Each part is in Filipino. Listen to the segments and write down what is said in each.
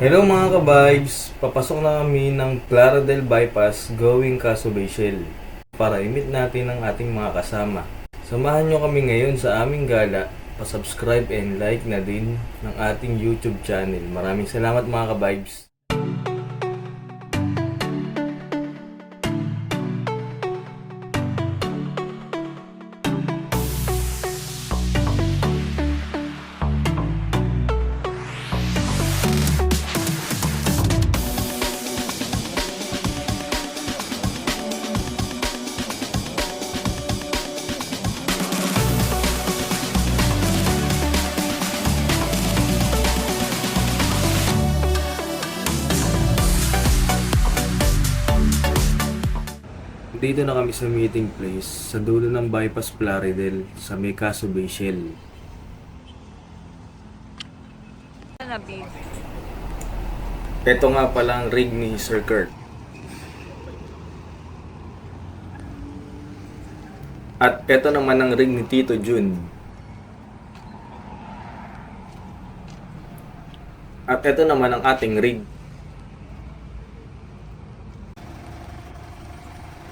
Hello mga ka-vibes! Papasok na kami ng Clara del Bypass going Casubay Shell para i-meet natin ang ating mga kasama. Samahan nyo kami ngayon sa aming gala. Pa-subscribe and like na din ng ating YouTube channel. Maraming salamat mga ka-vibes! Dito na kami sa meeting place sa dulo ng Bypass Plaridel sa may Casubay Shell. Ito nga palang rig ni Sir Kurt. At ito naman ang rig ni Tito Jun. At ito naman ang ating rig.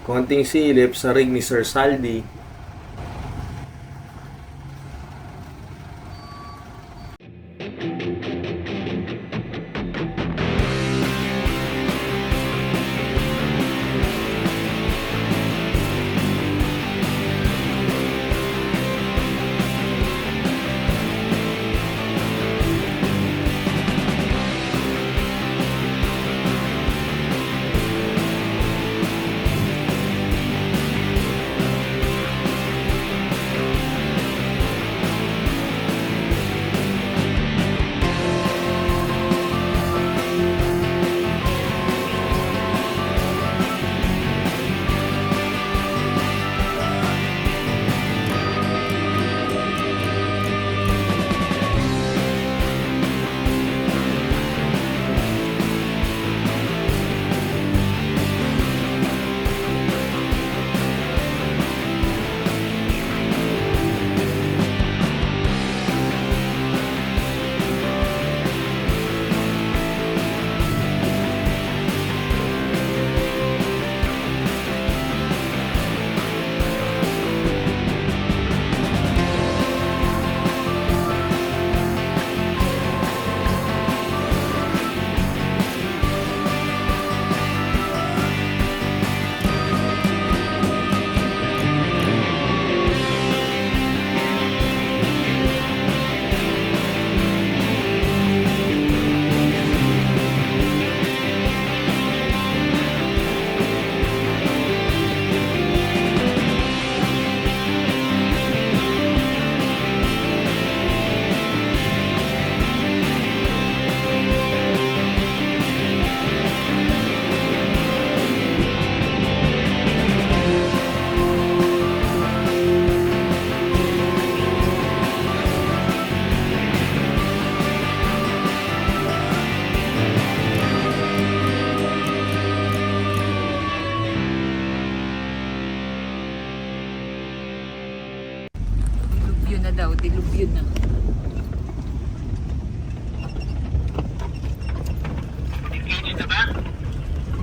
Konting silip sa rig ni Sir Saldi. Dilubyo na daw, dilubyo na. Engage na ba?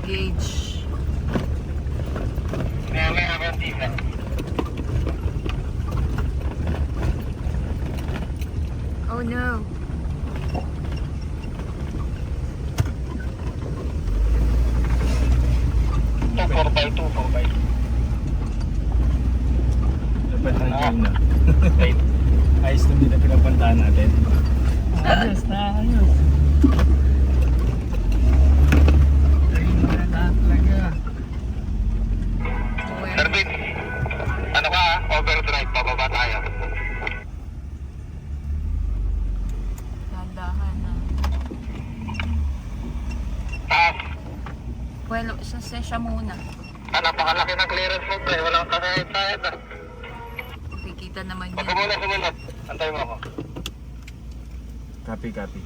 Gauge. May habang tila. Oh no. Ito 4x2, 4x2. Dapat na yun na. Wait. Ayos na din na pinapuntahan natin. Ayos na, ayos. Ayun na lahat talaga. Servin, ano ka ha? Overdrive, bababa tayo. Dandahan na. Ah, Well, sa muna. napakalaki ng clearance mo pre. Walang kakahit-kahit na. Kikita naman Huwag yan. ka muna sumunod. Antay mo ako. Copy, copy.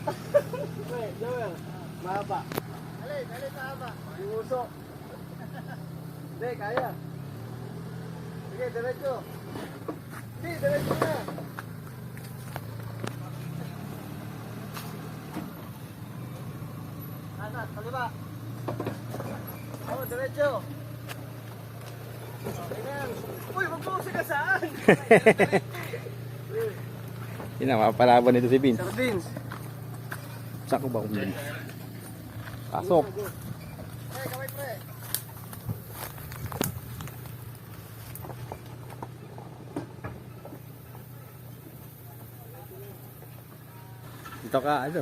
Wait, Joel. Mahaba. Alin mahaba. Yung uso. Hindi, kaya. Sige, diretso. Hindi, diretso na. Anas, kaliba. Oo, diretso. Okay na. Uy, magpusi ka saan? Yun na, mapapalaban nito si Vince. Sardines. Saan ko ba kung Vince? Pasok. Hey, kamay pre. Dito ka, ano?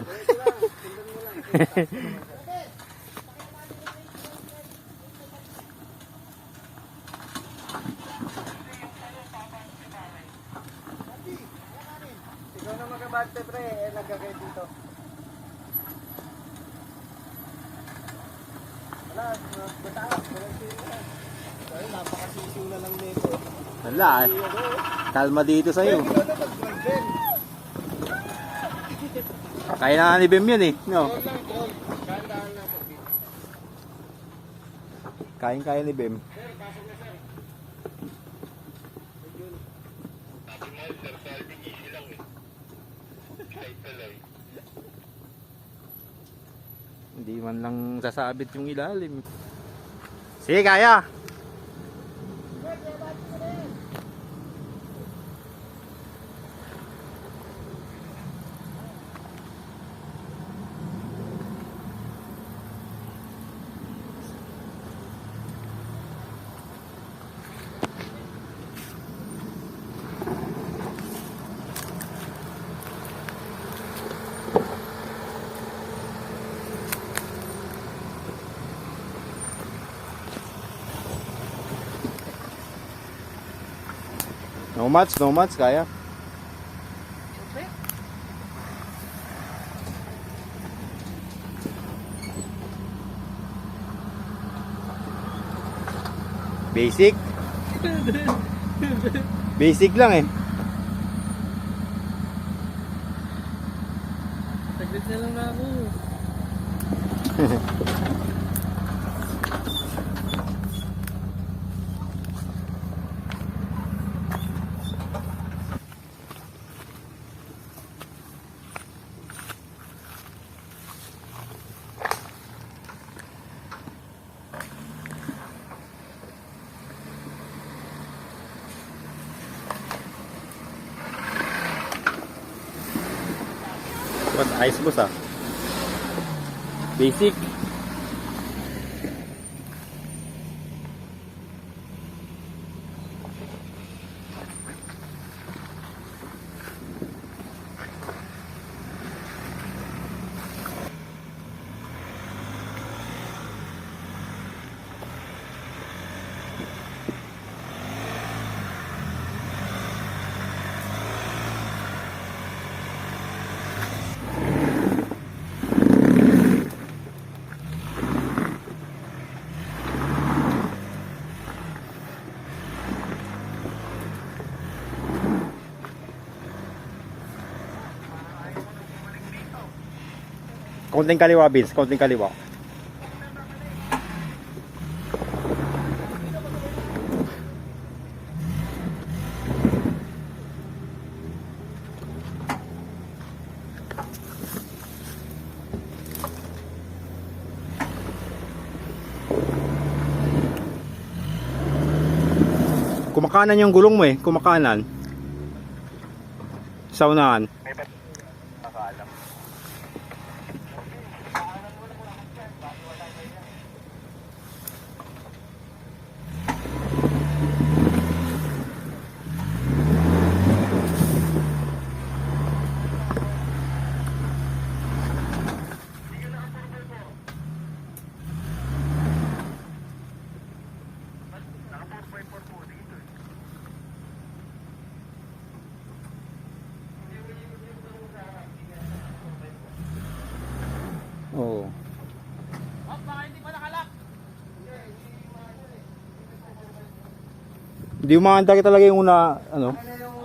Ikaw na magabante pre, nagkakay dito. Wala, mataas, ay, napakasisiw na lang nito. Wala eh. Kalma dito sa'yo. Ikaw na mag-drive din. Kaya na ni Bem yun eh. No? Troll lang, troll. Kahandaan lang. Kaya ni Bem. Sabi mo, Sir Calvin, easy lang eh. Kahit talay. Hindi man lang sasabit yung ilalim. Sige, kaya. No mats, kaya. Basic. Basic lang eh. Saglit na lang ako. What ice boss ah. Basic. Konting kaliwa, Vince. Konting kaliwa. Kumakanan yung gulong mo eh. Kumakanan. Sa unahan. Oo. Hindi umahanda ka talaga yung una, ano?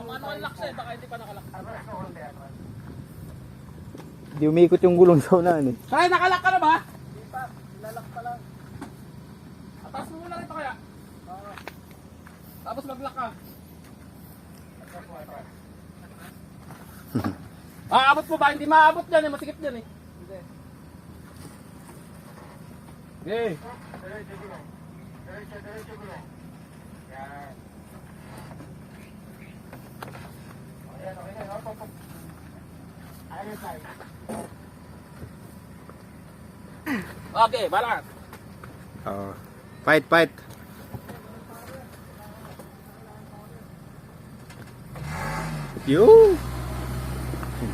Manual lock siya, baka hindi pa nakalak. Di umikot yung gulong sa unahan eh. Kaya nakalak ka na ba? Hindi pa, nilalak pa lang. Atas mo muna rito kaya? Oo. Tapos mag-lock ka. Abot mo ba? Hindi maabot dyan eh, masikip dyan eh. Hindi. Okay. Okay, balance. Oh. Fight, fight. Yo!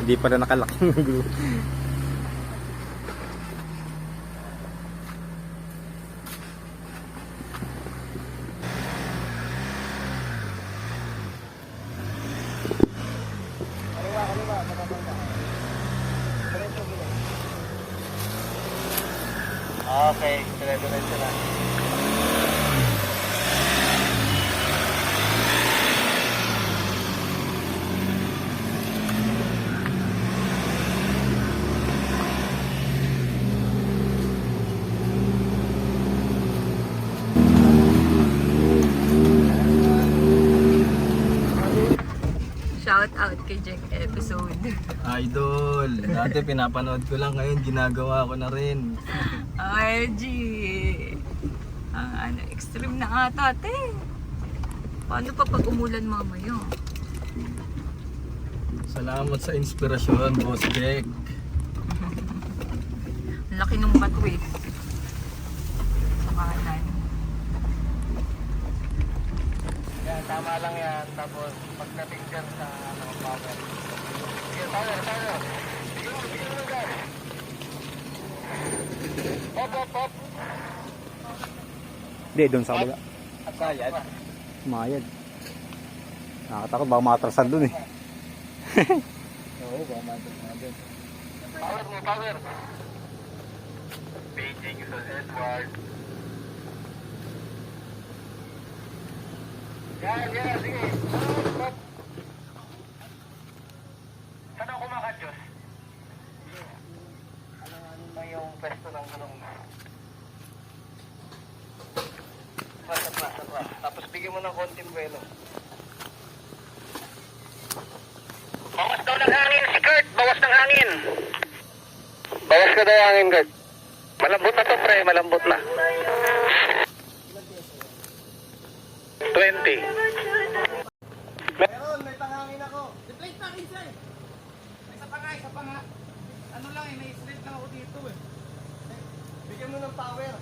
Hindi pa na nakalak yung gulong. Okay, dire-diretso lang. Shout out kay Jack episode. Idol, dati pinapanood ko lang, ngayon ginagawa ko na rin. RG. Ano, extreme na ata, te. Paano pa pag umulan mamaya? Salamat sa inspirasyon, Boss Jack. Ang laki nung bato eh. Sa kanan. Yan, tama lang yan. Tapos pagdating dyan sa power. Sige, power. Bigyan mo dyan. Hop. Hindi, doon sa kabila. At sayad. Mayad. Nakatakot, baka matrasan doon eh. Oo, baka matrasan dyan. Power. Beijing sa Edward. Yan, sige. Hop. Saan ako makadyos? Ano ba yung pwesto ng gulong? Sa. Tapos bigyan mo ng konting buwelo. Bawas daw ng hangin si Kurt. Bawas ng hangin. Bawas ka daw hangin, Kurt. Malambot na to, pre. Malambot na. 20. Meron, may pangangin ako. Replace na kinsa eh. Isa pa nga. Ano lang eh, may slate lang ako dito eh. Bigyan mo ng power.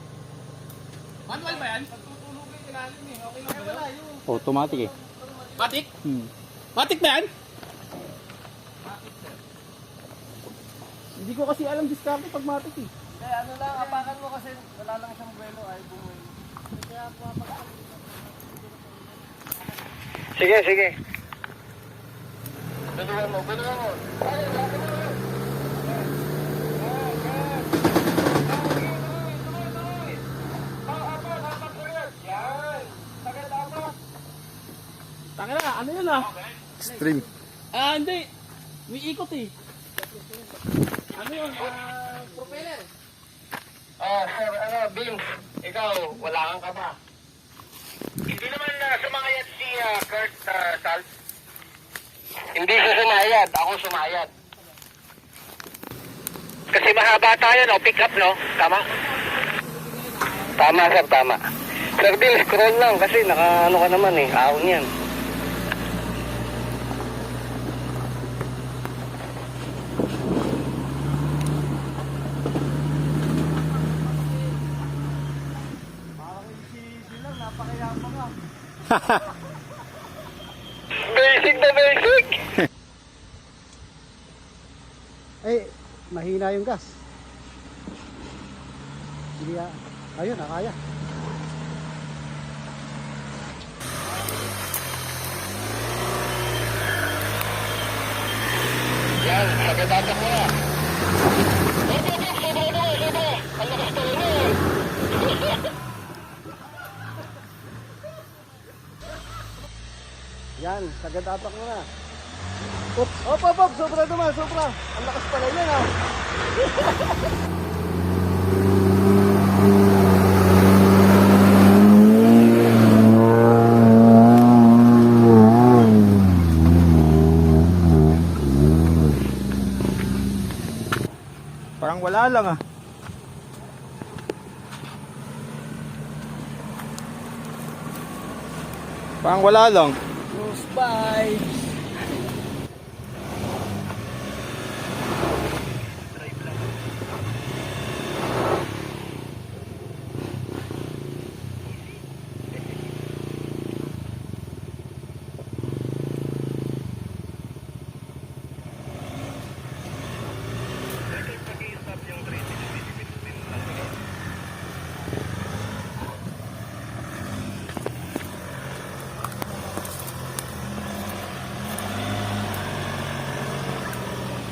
Manual ba yan? Pagtutulugin ilalim eh. Okay lang ba yun? Automatic eh. Matik? Hmm. Matik ba yan? Hindi ko kasi alam diskarte pag matik eh. Ano lang, apakan mo kasi wala lang siyang buwelo ay bumuwi. Sige. Gulungan mo. Tangina, ano yun ah? Extreme. Hindi. May ikot eh. Ano yun? Propeller. Sir, Vince, ikaw, wala kang kaba. Hindi naman sumayad si Kurt Salt. Hindi siya sumayad, ako sumayad. Kasi mahaba tayo, no? Pick up, no? Tama? Tama, sir, tama. Sir Bill, scroll lang kasi naka-ano ka naman eh. Ahon yan. Basic na basic. Mahina yung gas. Hindi ayun, nakaya. Yan, sagadatak mo na. Sobo. Ang lakas to mo. Yan, sagad atak mo na. Op, sobra naman, sobra. Ang lakas pala yan, ha. Parang wala lang ah. Parang wala lang. Close vibes.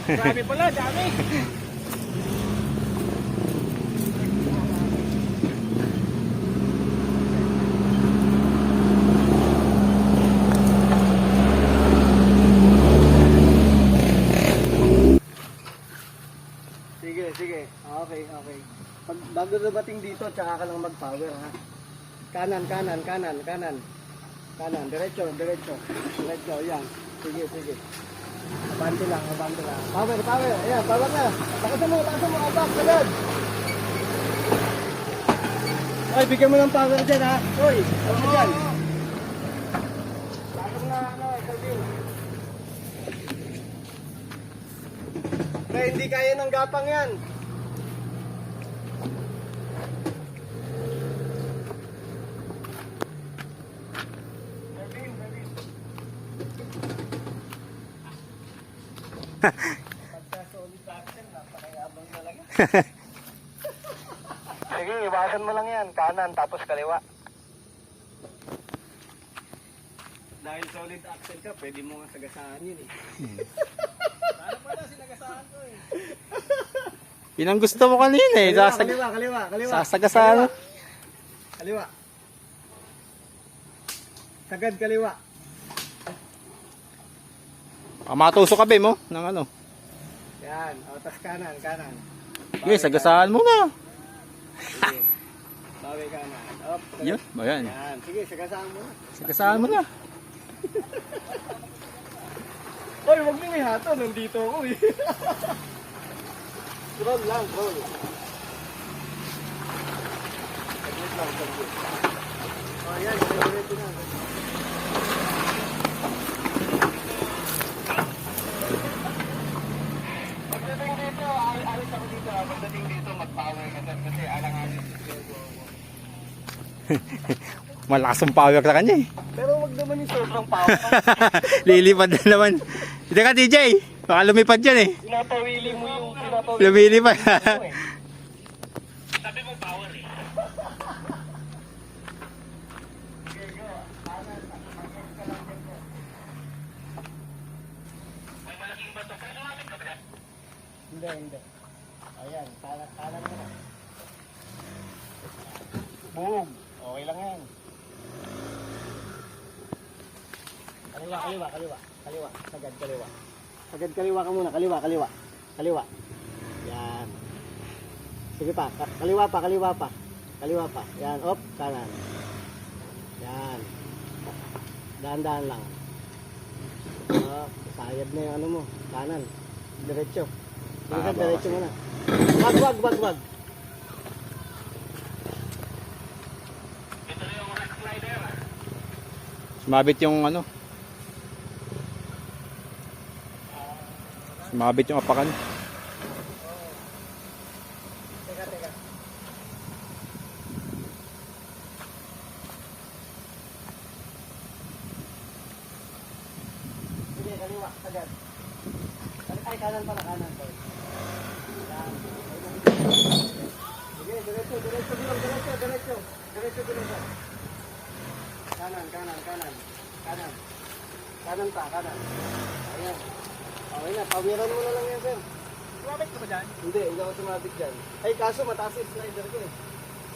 Grabe pala, dami. Sige. Okay. Pag bago dumating dito, tsaka ka lang mag-power, ha. Kanan. Diretso. Yan. Sige. Abante lang. Power. Ayan, power na. Takasan mo, abak, agad. Oy, bigyan mo ng power dyan, ha. Oy, ano mo dyan? Takot na, Calvin. Pre, hindi kaya ng gapang yan. Sige, iwasan mo lang yan. Kanan, tapos kaliwa. Dahil solid axle ka, pwede mo nga sagasaan yun eh. Ano pala, sinagasaan ko eh. Yun ang gusto mo kanina eh. Kaliwa. Sasagasaan. Kaliwa. Sagad kaliwa. Matusok ka ba mo? Ng ano? Yan, tas kanan. Sige, sagasaan mo na. Sige. Bawi kanan. Up, Yun, ayan. yan. Sige, sagasaan mo na. Sagasaan mo na. Hoy, wag mo ihato. Nandito ako eh. Roll lang. Saglit lang. Oh, yan. Diretso na. Pagdating dito, mag-power ka sir, kasi alang-alang. Malakas ang power sa kanya eh. Pero wag naman yung sobrang power. Lilipad na naman. Hindi ka DJ. Baka lumipad yan eh. Pinapawili mo yung Lumilipad. Sabi mo power eh. May malaking bato. Kaya sumamit ka ba? Hindi. Ayan, kanan mo na. Boom! Okay lang yan. Kaliwa. Sagad kaliwa. Sagad kaliwa ka muna. Kaliwa. Yan. Sige pa. Kaliwa pa. Yan. Op. Kanan. Yan. Dahan-dahan lang. Sayad na yung ano mo. Kanan. Diretso. Diretso muna. Wag. Sumabit yung ano. Sumabit yung apakan. Teka. Sige, kaliwa, sagad. Ay, kanan pala. Yan. Sige, diretso. Kanan. Ayan. Okay na, pawiran mo na lang yan, sir. Sumabit ka ba dyan? Hindi ako sumabit dyan. Ay, kaso mataas yung slider ko eh.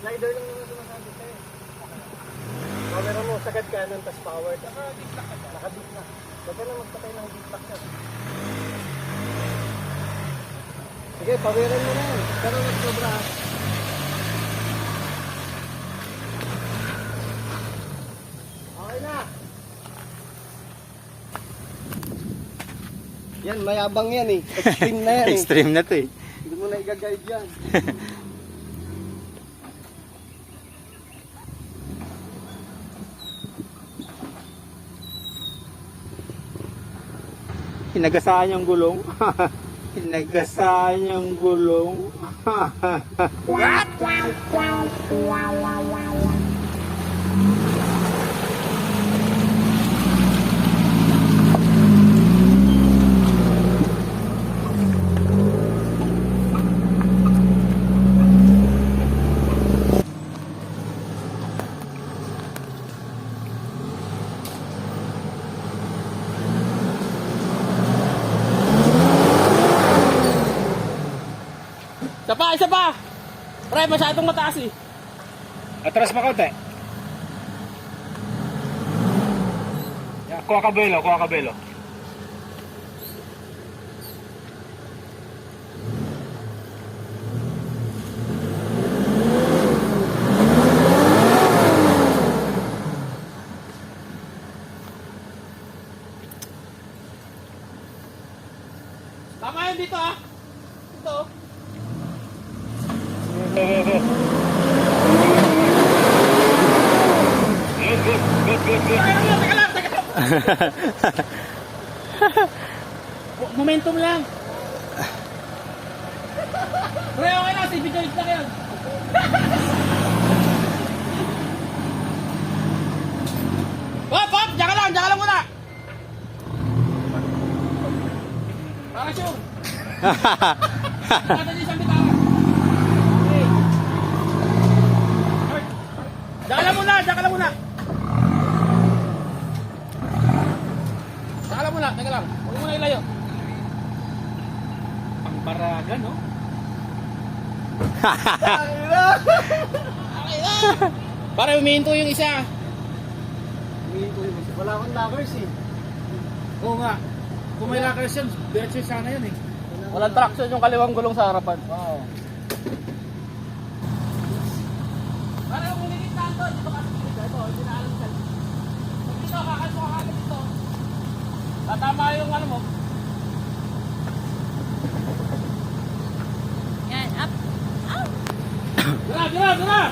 Slider lang naman sumasabit sa'yo. Pawiran mo, sagad kanan, tas power. Naka-deep lock. Huwag ka na magpatay ng deep lock, sir. Sige, pawiran mo na yan. Pero nagsobra. Okay na. Yan, mayabang yan eh. Extreme na yan eh. Extreme na to eh. Hindi mo na i-guide yan. Hinagasaan yung gulong. Hinagasaan yung gulong. Isa pa! Pre, masyadong mataas eh. Atras pa konti. Yeah, kuha kabelo, kuha kabelo. Tama yun dito ah. Dito. Momentum lang. Pre, okay lang. Si video lang yun. Hop, hop! Diyan ka lang muna. Para sure. Natali isang bitawan. Diyan ka lang muna. Teka lang. Huwag mo na ilayo. Pambaragan, no? Para umihinto yung isa. Wala akong lockers eh. Oo nga. Kung may lockers yan, diretso sana yan eh. Walang traction yung kaliwang gulong sa harapan. Wow. Para kung liligtaan to, dito kasi dito. Ito, hindi na alam sa'yo. Pag dito, kakalpo ka kagad dito. Tatama yung ano mo. Yan, up. Dura! Dura!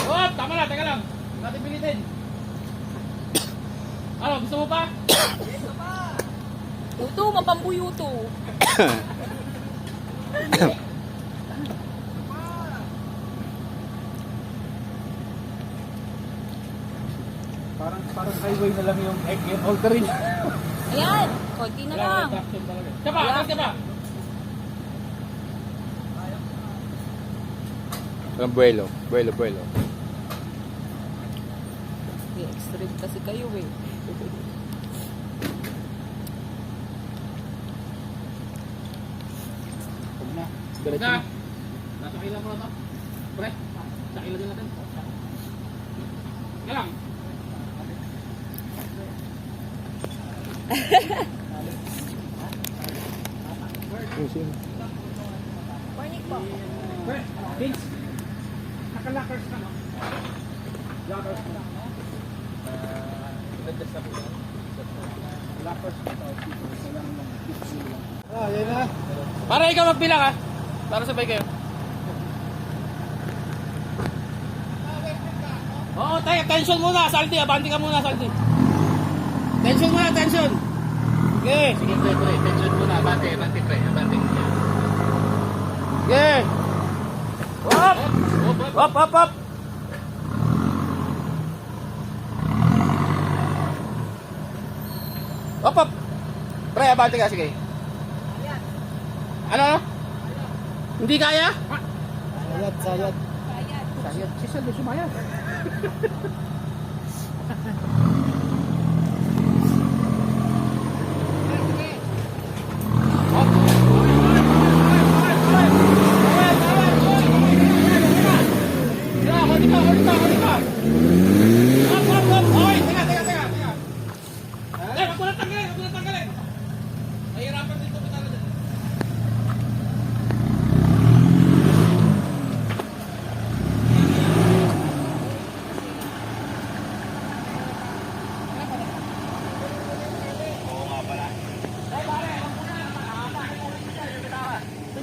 Oh, tama na, teka lang. Natin pilitin. Ano, gusto mo pa? Yuto, mapambuyuto. Parang highway na lang yung egg and all rin. Ayan, konti na lang. Siya pa, atas ka pa. Ang buwelo. Extreme kasi kayo eh. Huwag na. Diretso na. Nasa kailan mo na to? Pre, sa kailan din natin. Nga lang. Morning po. Pre, Vince. Naka-lockers ka no? Lockers ka. Ah, yan na. Para ikaw magbilang ha. Para sabay kayo. Oo, tayo. Tension muna. Salty. Abanti ka muna, Salty. Tension muna, tension. Okay. Sige, pre. Tension muna. Abante, pre. Abante. Okay. Hop! Hop, hop, hop! Hop, hop! Pre, abante ka, sige. Ano? Hindi kaya? Sayad. Sayad. Si Sal, sumayad.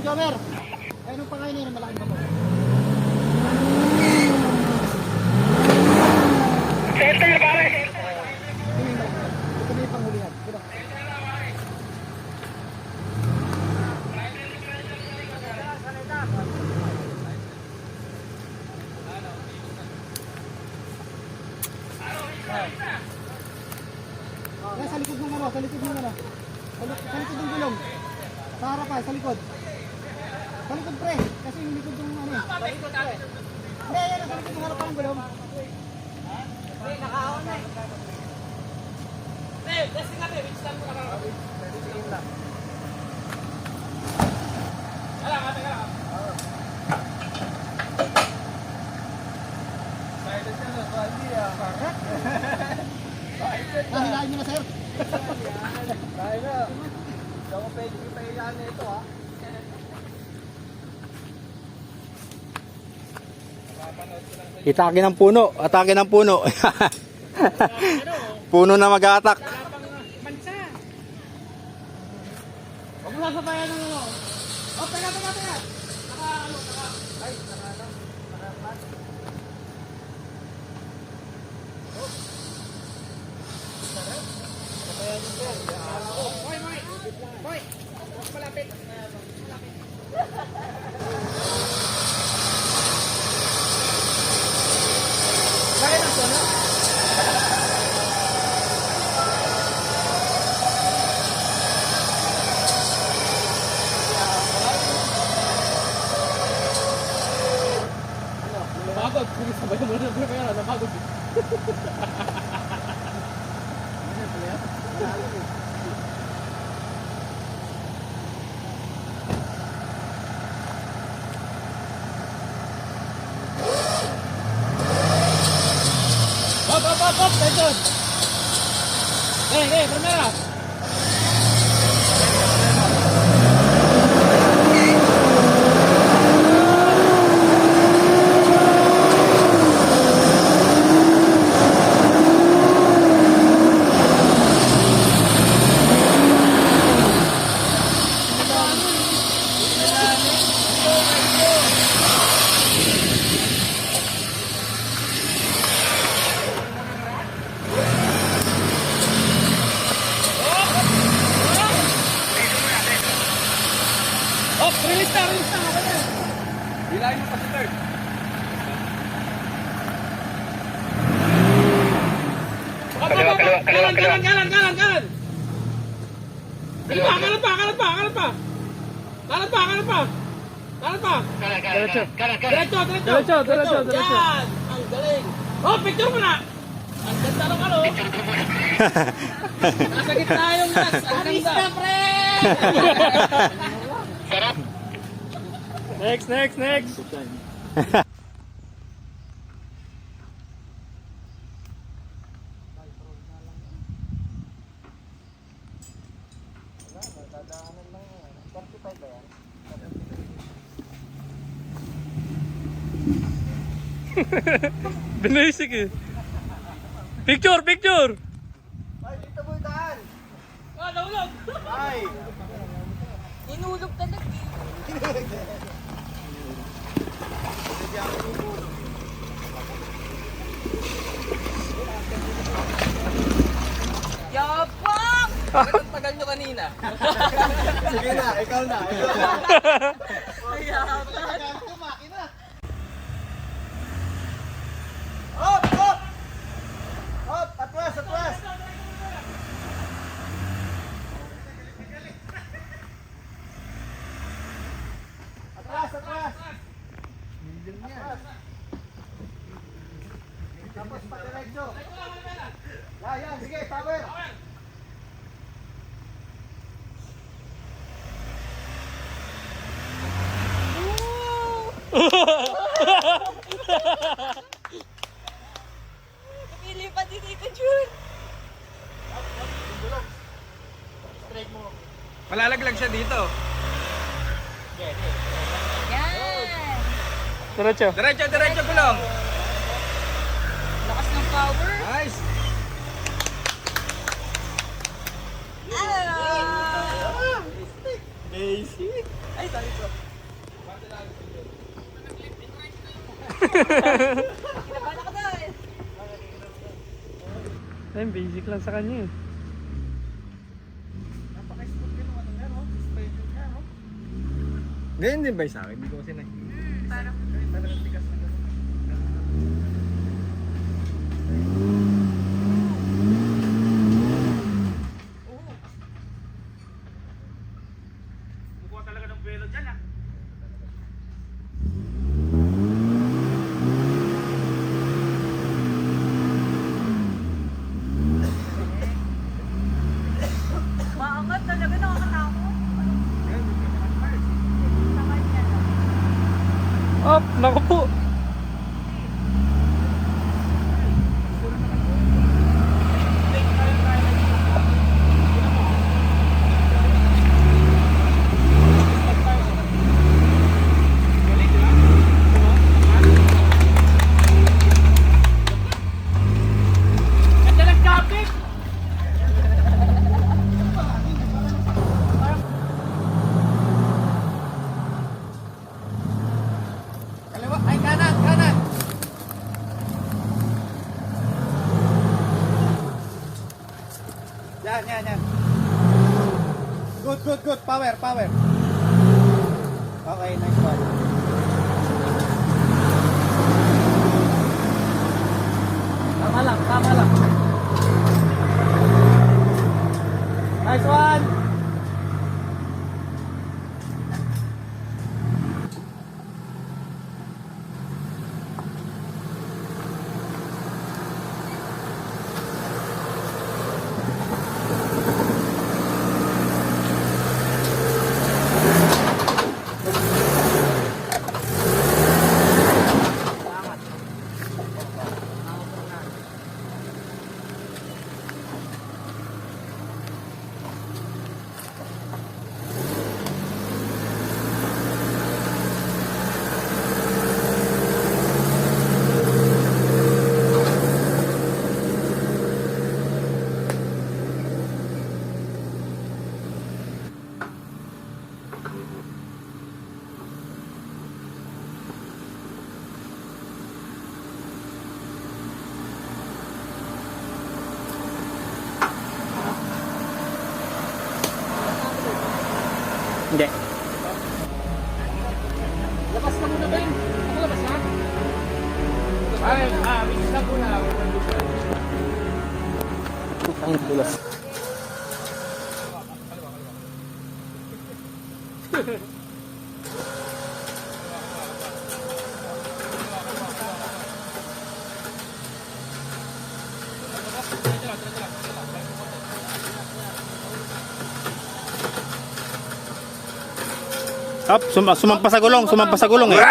Jomer! Ay, nung pangay na yun, malaking bato. Settle na pare. Ito na yung panghulihan. Ito. Yan, sa likod ng ano, sa likod ng ano. Sa likod ng gulong. Sa harapan, sa likod. Sa likod pre, kasi yung likod ng ano eh. Sa likod pre. Hindi, yan, sa likod ng harapan ng gulong. Pre, nakahawan na eh. Pre, testing natin, which time mo nakahawan? Testing lang. Ala, kata ka lang. Nahilain nyo na, sir. Dahil na. Hindi ako pwede ipahilaan na ito, ha. Itake ng puno. Atake ng puno. Puno na mag-a-attack. Huwag mo sasabayan ng ano. Oh, pega. Napagod. Sabayan mo na kaya napagod. Hop, tension. Primera. Release na. Hilahin mo pa si third. Kaliwa. Kanan. Kanan pa. Diretso. Yan. Ang galing. Oh, picture mo na. Ang ganda ng ano. Nasa gitna yung gas. Ang ganda. Pre! Sarap. Next. Binisik eh. Picture! Ay, dito mo daan. Oh, nahulog. Ay. Inulog talaga. Yapang! Ang tagal nyo kanina. Sige na, ikaw na. Yapang! Makina. Hop! Atras! Atras! Tapos patiretso. Yan, sige, power. Lumilipad din dito, Jun. Straight mo. Malalaglag siya dito. Yan. Diretso gulong. Lakas ng power. Nice. Ah! Ay, sorry po. Ayun, basic lang sa kanya eh. Napaka-smooth yun, ano yan, oh. Suspension yan, oh. Ganyan din ba yung sa akin? Hindi ko kasi na. Parang Kaya talagang tigas na gano'n. Kukuha talaga ng buwelo dyan ah. maangat talaga, nakakatakot. Sa kanya lang. Op, naku po. Ganda ng traffic! Kaliwa, ay kanan, kanan. Yan. Good. Power. Okay, nice one. Tama lang. Nice one. Hindi. Labas ka muna, Ben. Ako labas na. Ay, mix lang muna. Ang tulas. Up, sumampa sa gulong eh.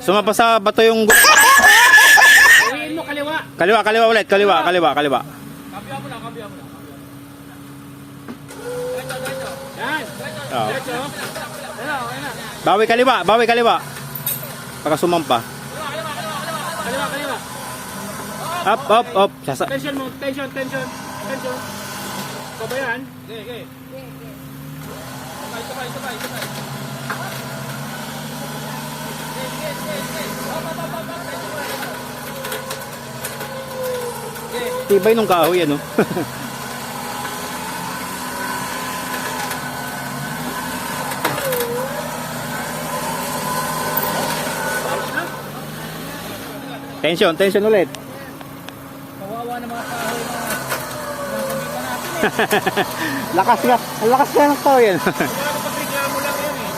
Sumampa sa bato yung gulong. Uwiin mo, kaliwa. Kaliwa ulit, kaliwa. Kabiya mo lang. Yan. Oh. Diretso. Okay na. Bawi kaliwa. Pagka sumampa. Kaliwa. Up. Tension mo, tension. Kabayan. Okay. Sabay. Tibay nung kahoy ano. Tension ulit. Kawawa na mga kahoy na nasabitan natin. Lakas nga. Ang lakas nga ng kahoy yan. Kaya kapag-reklamo lang yan eh.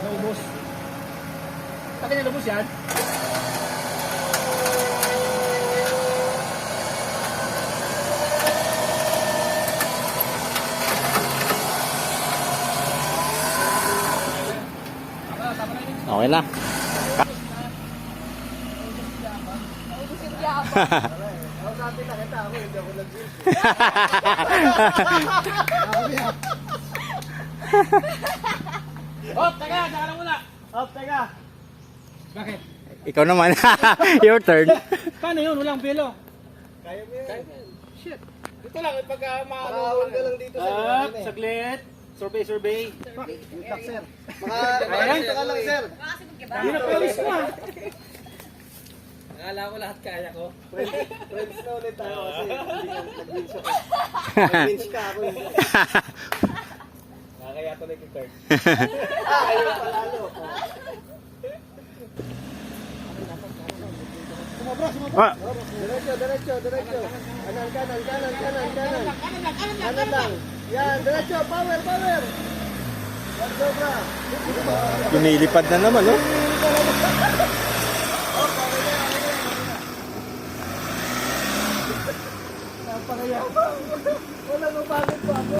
Naubos. Pati na lubos yan. Okay na. Hop, teka, saka lang muna. Hop, teka. Bakit? Ikaw naman. Your turn. Paano yun? Walang belo. Kaya mo yan. Shit. Dito lang, pagka Makahawal ka lang dito sa saglit. Survey. Itak, sir. Makahawal ka lang, sir. Hindi na pawis mo ah. Akala ko lahat kaya ko. Friends na ulit tayo kasi hindi ka nag-winch ako. Nag-winch ka ako. Kaya ko nag-card. Ayaw palalo. Ah, Diretso. Kanan. Kanan lang. Yan, diretso. Power. Sobra. lumilipad na naman, oh. Napakayabang. Wala mo bakit pa ako.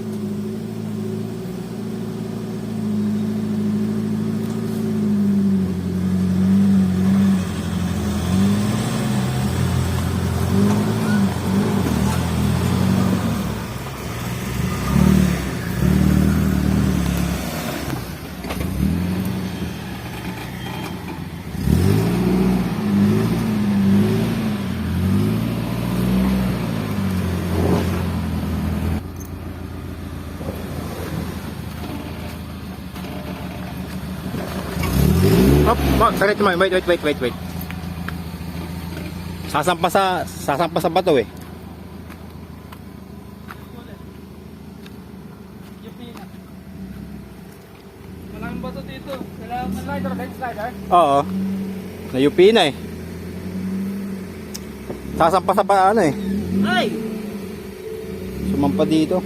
Hop, sakit naman. Wait. Sasampa sa bato eh. Maraming bato dito. Kailangan slider, bench slider. Oo. Na-UP na eh. Sasampa sa ano eh. Ay! Sumampa dito.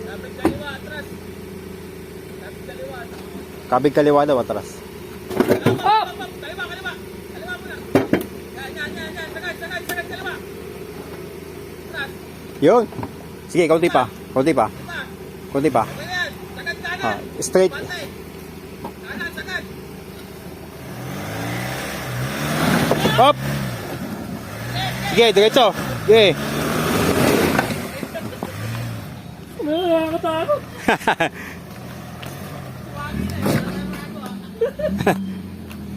Dapat kaliwa, atras. Kabig kaliwa daw, atras. Kaliwa muna. Yan. Sagad, kaliwa. Atras. Yun. Sige, kaunti pa. Diba? Ayan, sagad kanan. Ah, straight. Bantay. Kanan, sagad. Hop! Sige, diretso. Sige. Nakakatakot.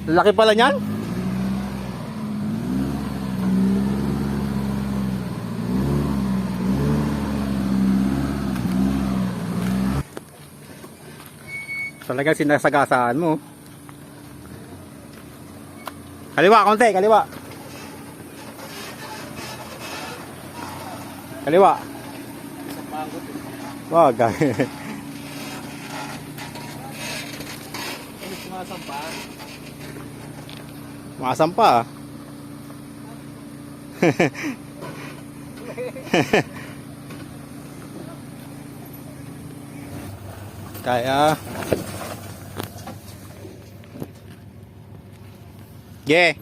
Laki pala niyan. Talagang sinasagasaan mo. Kaliwa, konti, kaliwa. Kaliwa. Wag. Masampa. Kaya. Yeah.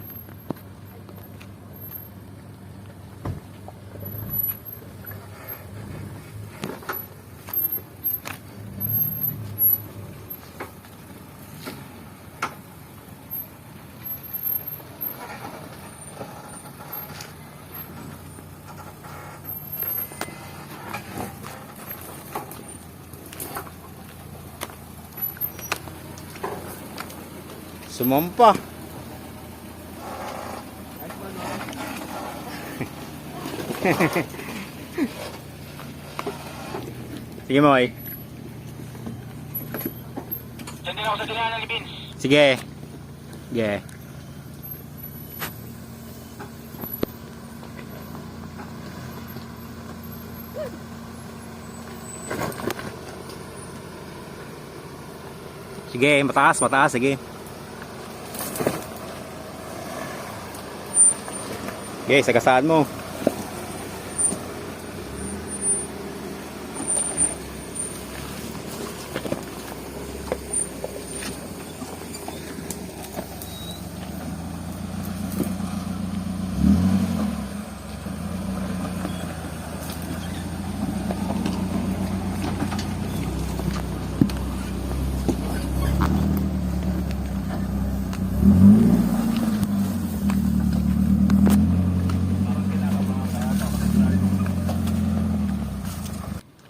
Sumampa. Sige mo ay. Diyan din ako sa dinaanan ni Vince. Sige. Sige. Sige, mataas, sige. Sige, sagasaan mo.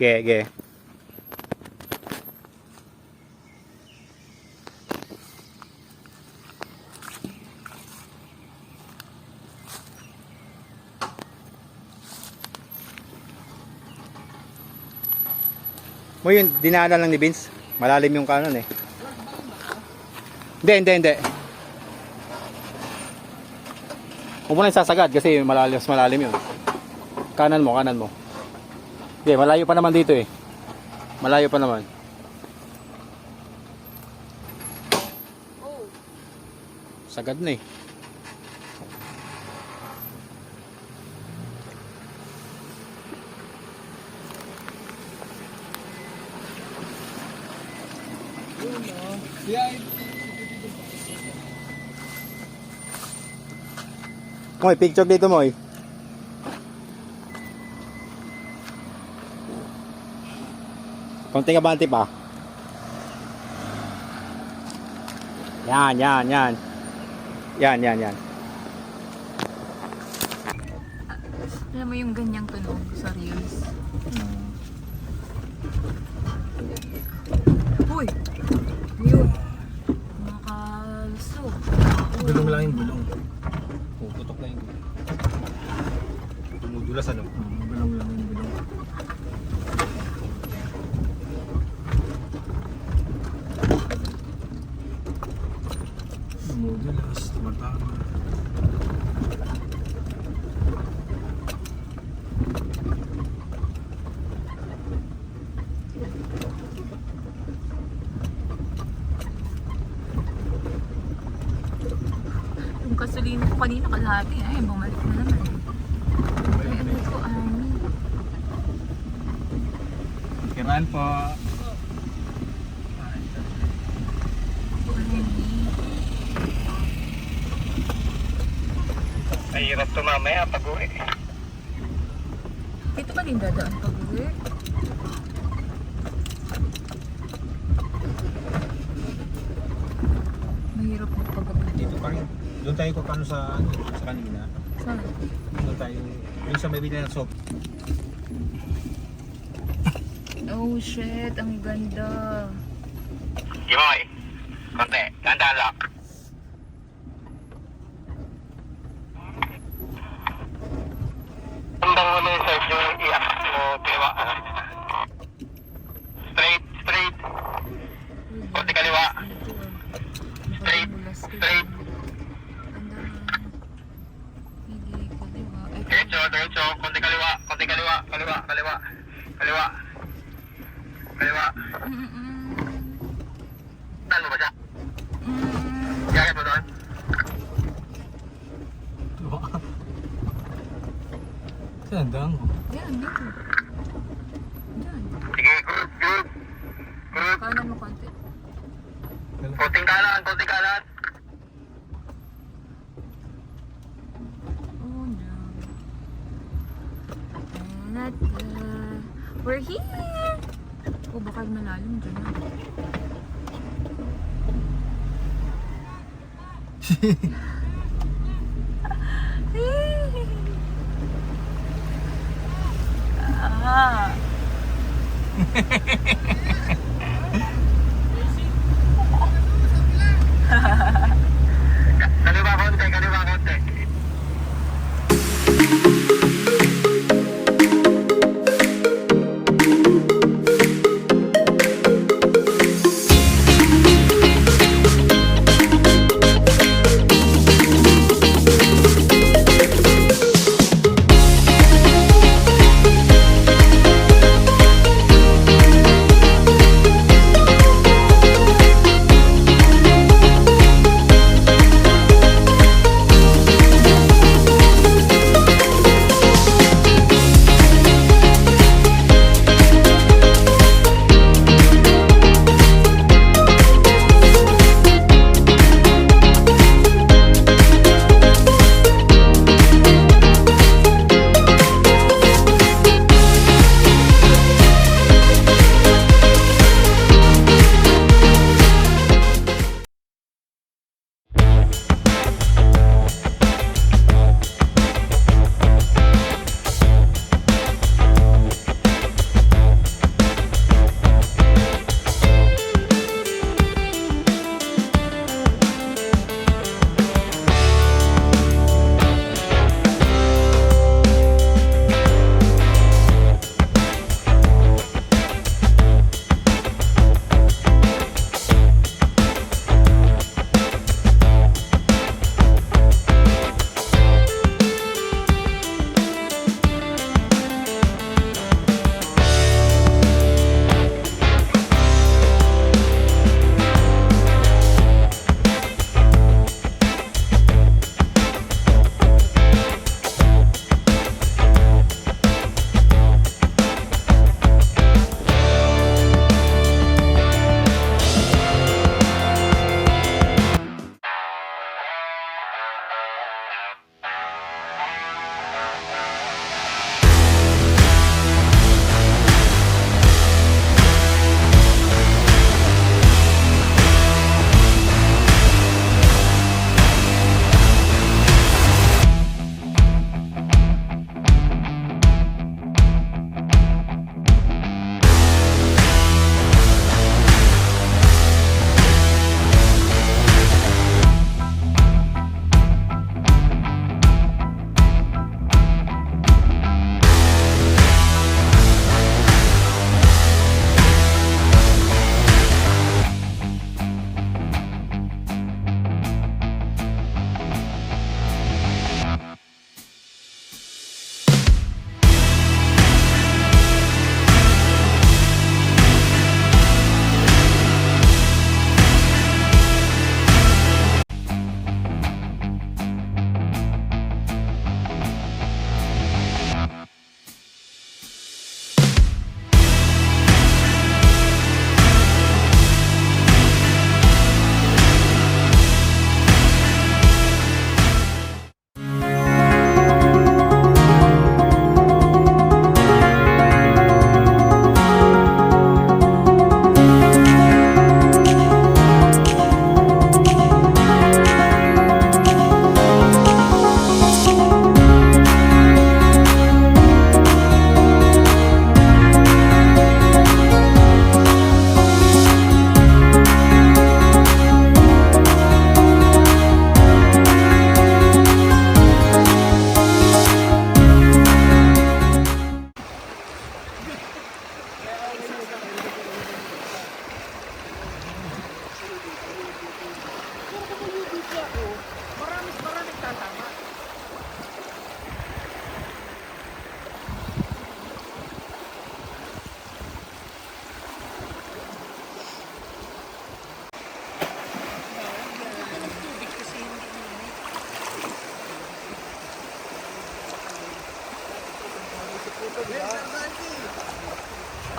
Sige. Mo yung dinaanan lang ni Vince. Malalim yung kanan eh. Hindi. Huwag mo na sasagad kasi mas malalim yun. Kanan mo. Hindi, malayo pa naman dito eh. Malayo pa naman. Oh. Sagad na eh. Moy, picture dito, Moy. Konting abante pa. Yan. Alam mo yung ganyang tunog sa reels? Uy! Yun! Nakaso. Gulong lang yung gulong. Tutok na yung tumudulas ano? Gulong lang yung gulong. Tumudulas, matama. Yung gasolina ko kanina kalahati. Ay, bumalik na naman. Ay, ano ko, Kiraan po. Ay, hirap to mamaya pag uwi. Dito ba din dadaan pag uwi? Mahirap na pag uwi. Dito pa rin. Doon tayo kung paano sa kanina. Saan? Doon tayo. Yung sa may binila ng soap. Oh shit, ang ganda. Yoy, konti, tandaan lang. Tandang mo na yung search yung i-up mo, kaliwa. Straight. Konti kaliwa. Straight. Diretso, konti kaliwa. Saan mo ba siya? Gagawin mo doon? Saan daan ko? Yan, dito. Yan. Sige, group. Kanan mo konti. Konting kanan. Oh no. We're here! Oh, baka malalim dyan. Ah. Kaliwa konti.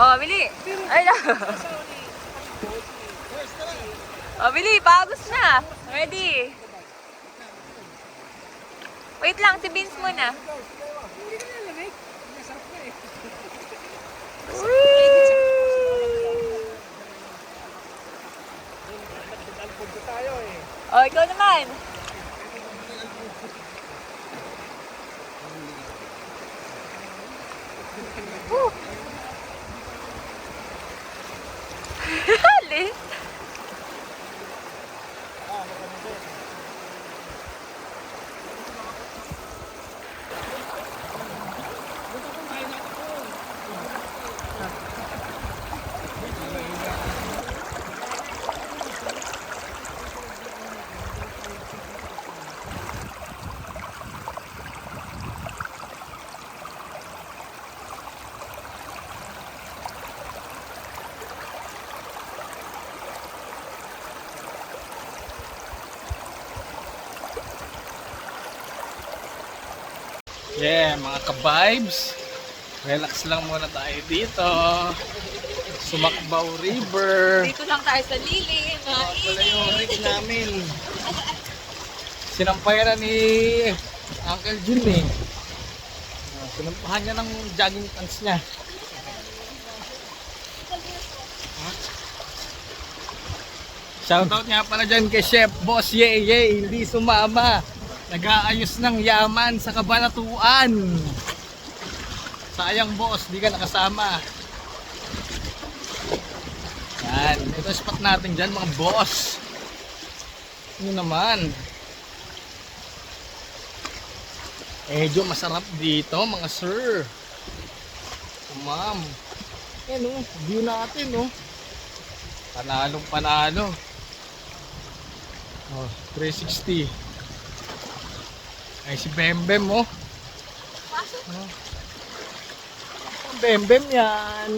Oh, bili. Ay, na. Oh, bili. Pagos na. Ready. Wait lang, si Vince muna. Oh, ikaw naman. Woo! Halis. Yeah, mga ka-vibes. Relax lang muna tayo dito. Sumakbaw River. Dito lang tayo sa lilim. Wala yung rig namin. Sinampayan na ni Uncle Jun eh. Sinampahan niya ng jogging pants niya. Shoutout nga pala dyan kay Chef Boss Yeye, hindi sumama. Nag-aayos ng yaman sa Kabanatuan. Sayang boss, di ka nakasama. Yan, ito spot natin dyan mga boss. Yun naman. Medyo masarap dito mga sir. Ma'am. Yan o, view natin o. Panalong panalo. Oh, 360. Ay si Bembem oh. Oh. Bembem yan.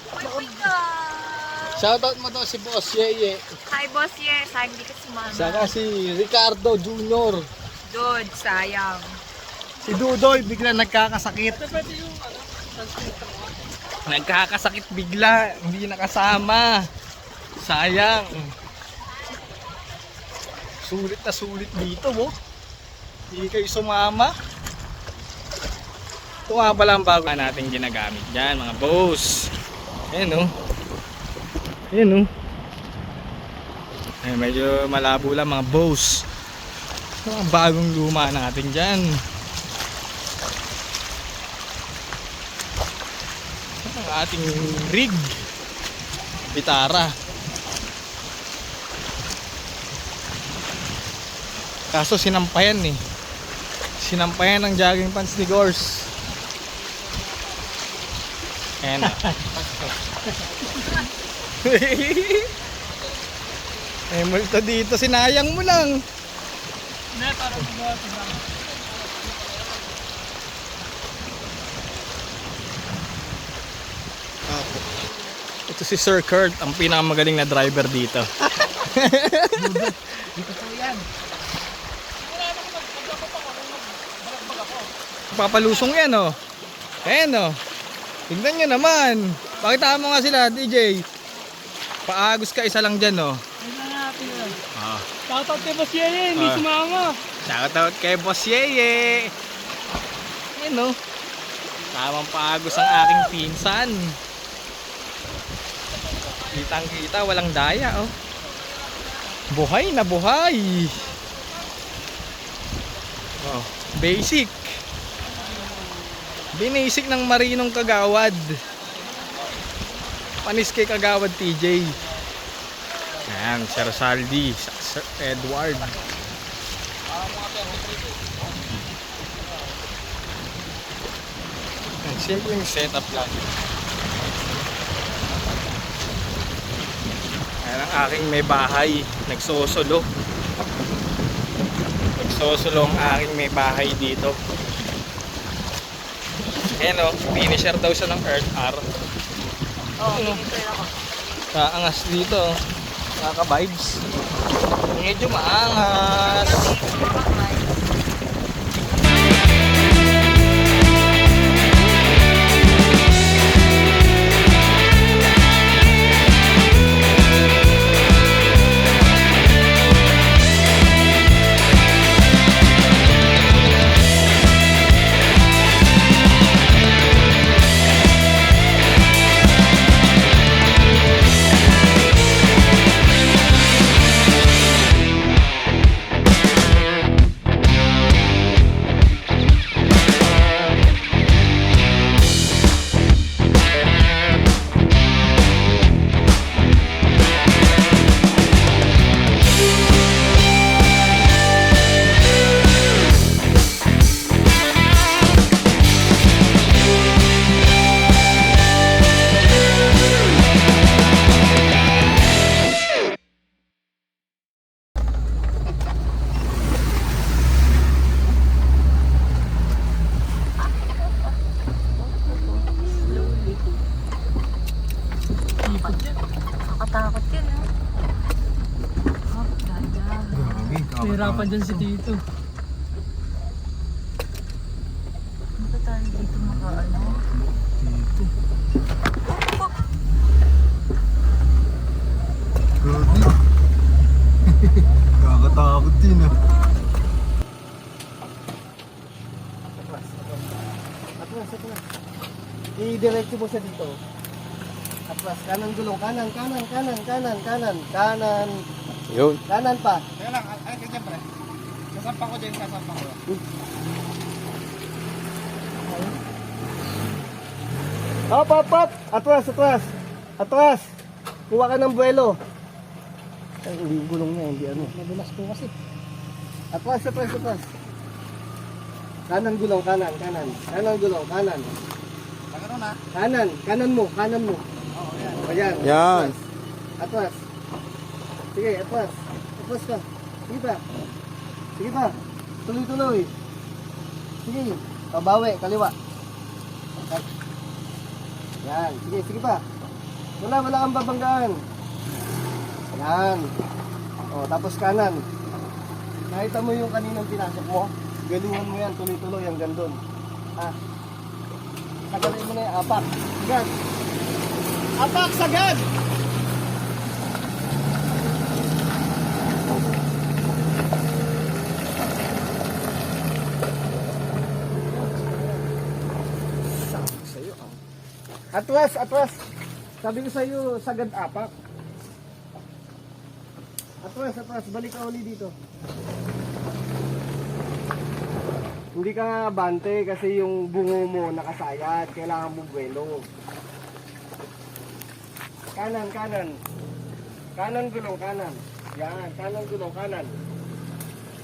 Oh my God. Shoutout mo to si Boss Yeye. Hi, boss. Yes, hindi ka sumama. Saka si Ricardo Jr. Dude, sayang. Si Dudoy bigla nagkakasakit. Nagkakasakit bigla, hindi nakasama. Sayang. Sulit na sulit dito, oh. Hindi kayo sumama. Ito nga pala ang bago natin ginagamit dyan, mga boss. Ayan, oh. Ayan, oh. Ay, medyo malabo lang, mga boss. Ito ang bagong luma natin dyan. Ito ang ating rig. Vitara. Kaso sinampayan eh. Sinampayan ng jogging pants ni Gors. Ayan na. Eh multo dito, sinayang mo lang. Ito si Sir Kurt, ang pinakamagaling na driver dito. Dito po yan. Papalusong yan oh. Ayan oh. Tignan nyo naman. Pakita mo nga sila DJ. Paagos ka isa lang dyan oh. Tignan natin yun. Ah. Shoutout kay Boss Yeye, hindi sumama. Shoutout kay Boss Yeye. Ayan oh. Tamang paagos ang aking pinsan. Kitang kita, walang daya oh. Buhay na buhay. Oh, basic. Binasic ng Marinong Kagawad. Panis kay Kagawad TJ. Ayan, Sir Saldi, Sir Edward. Ayan, simpleng setup lang. Ayan ang aking may bahay. Nagsosolo. Nagsosolo ang aking may bahay dito. Ayan o, finisher daw siya ng Earth R. Oh, finisher ako. Kaangas dito. Nakaka-vibes. Medyo maangas. Nahirapan dyan si Tito. Ano ba tayo dito makaano? Dito. Nakakatakot din ah. Atras. I-diretso mo siya dito. Atras, kanan gulong, kanan. Yun. Kanan pa. Teka lang, ay ganyan pre. Sasampa ko dyan, sasampa ko. Up. Atras. Kuha ka ng buwelo. Ay, hindi yung gulong niya, hindi ano. Madulas po kasi. Atras. Kanan gulong, kanan. Kanan gulong, kanan. Pagano na? Kanan mo. Oo, yan. Ayan. Yan. Atras. Sige, atras. Atras ka. Sige pa. Tuloy. Sige. Pabawi, kaliwa. Ay. Yan. Sige pa. Wala kang babanggaan. Yan. O, tapos kanan. Nakita mo yung kaninang pinasok mo? Galuhan mo yan, tuloy-tuloy hanggang doon. Sagalin mo na yung apak. Sagad. Apak, sagad! Atras. Sabi ko sa'yo, sagad apak. Atras. Balik ka uli dito. Hindi ka nga bante kasi yung bungo mo nakasayad. Kailangan mo buwelo. Kanan. Kanan gulong, kanan. Yan, kanan gulong, kanan.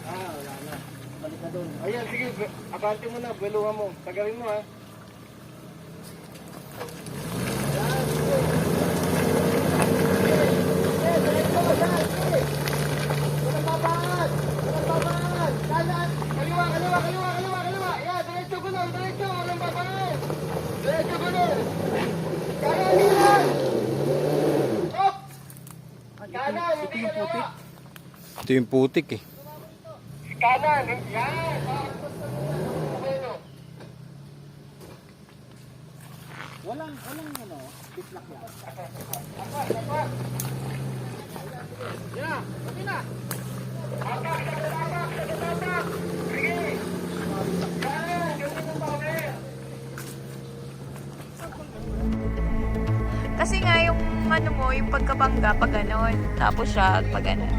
Wala na. Balik ka doon. Ayan, sige. Abante mo na, buweluhan mo. Tagalin mo ha. Ito yung putik eh. Kanan, yan. Walang ano, bitlak yan. Yeah, okay na. Kasi nga yung ano mo, yung pagkabangga pag ganon. Tapos siya pag ganon.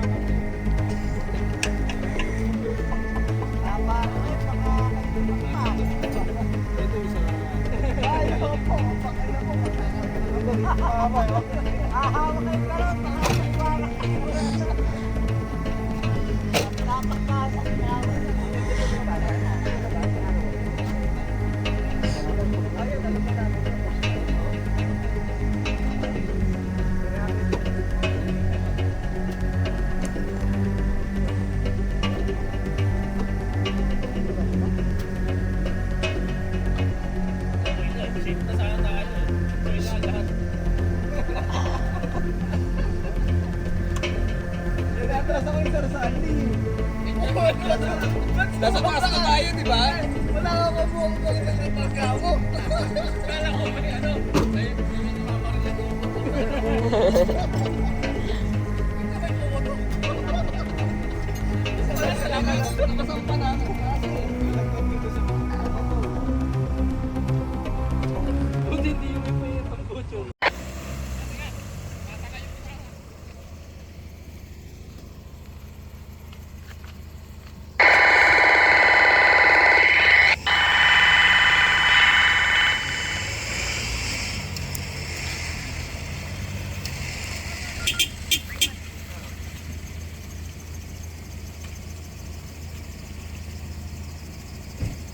Nasa taas na tayo, di ba? Wala ka pa buong pagkakang ng pagkamo. Kala ko may ano, may mamarin ako. Salamat. Nasampa na ako. Hindi yung may tambucho.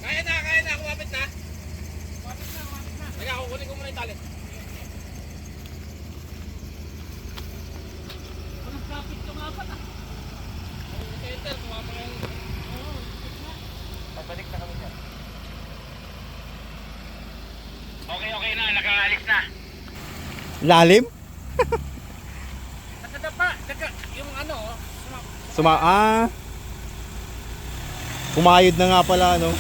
Kaya na, kumapit na. Teka, kukunin ko muna yung tali. Anong kapit yung apat ah? Enter, kumapa kayo. Pabalik na kami dyan. Okay na, nakaalis na. Lalim? Nakadapa, yung ano, Kumayod na nga pala, ano.